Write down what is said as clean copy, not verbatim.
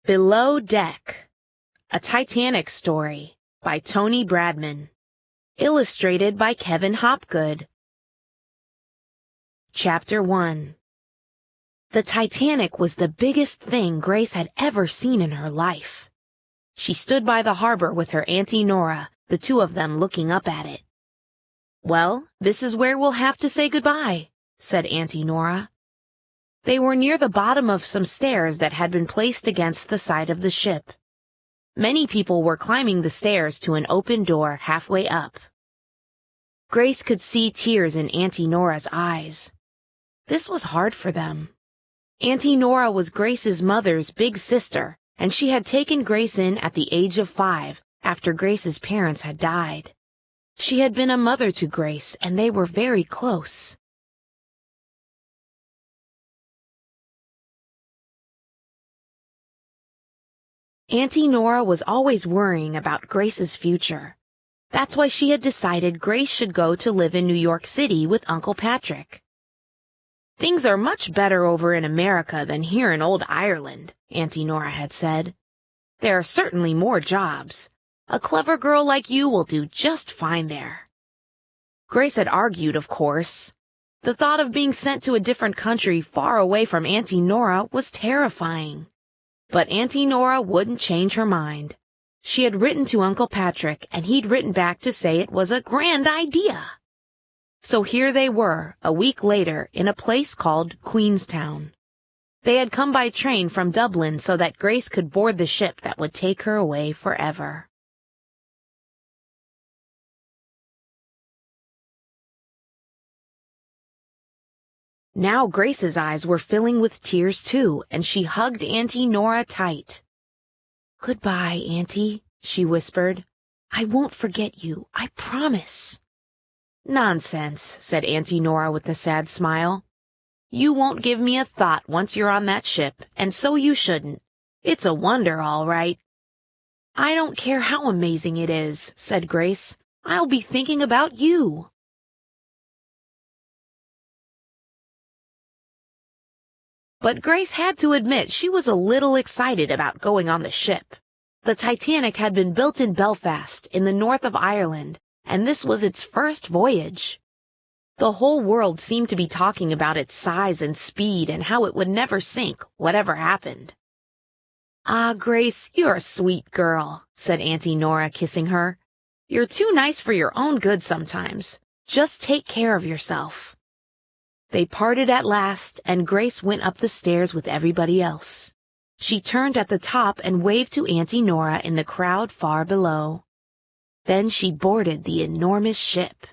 Below Deck, a Titanic story by Tony Bradman. Illustrated by Kevin Hopgood. Chapter 1. The Titanic was the biggest thing Grace had ever seen in her life. She stood by the harbor with her Auntie Nora, the two of them looking up at it. "Well, this is where we'll have to say goodbye," said Auntie Nora. They were near the bottom of some stairs that had been placed against the side of the ship. Many people were climbing the stairs to an open door halfway up. Grace could see tears in Auntie Nora's eyes. This was hard for them. Auntie Nora was Grace's mother's big sister, and she had taken Grace in at the age of 5 after Grace's parents had died. She had been a mother to Grace, and they were very close. Auntie Nora was always worrying about Grace's future. That's why she had decided Grace should go to live in New York City with Uncle Patrick. "Things are much better over in America than here in old Ireland," Auntie Nora had said. "There are certainly more jobs. A clever girl like you will do just fine there." Grace had argued, of course. The thought of being sent to a different country far away from Auntie Nora was terrifying. But Auntie Nora wouldn't change her mind. She had written to Uncle Patrick, and he'd written back to say it was a grand idea. So here they were, a week later, in a place called Queenstown. They had come by train from Dublin so that Grace could board the ship that would take her away forever. Now Grace's eyes were filling with tears too, and she hugged Auntie Nora tight. "Goodbye, Auntie," she whispered. "I won't forget you, I promise." "Nonsense," said Auntie Nora with a sad smile. "You won't give me a thought once you're on that ship, and so you shouldn't. It's a wonder, all right." "I don't care how amazing it is," said Grace. "I'll be thinking about you." But Grace had to admit she was a little excited about going on the ship. The Titanic had been built in Belfast, in the north of Ireland, and this was its first voyage. The whole world seemed to be talking about its size and speed and how it would never sink, whatever happened. "Ah, Grace, you're a sweet girl," said Auntie Nora, kissing her. "You're too nice for your own good sometimes. Just take care of yourself." They parted at last, and Grace went up the stairs with everybody else. She turned at the top and waved to Auntie Nora in the crowd far below. Then she boarded the enormous ship.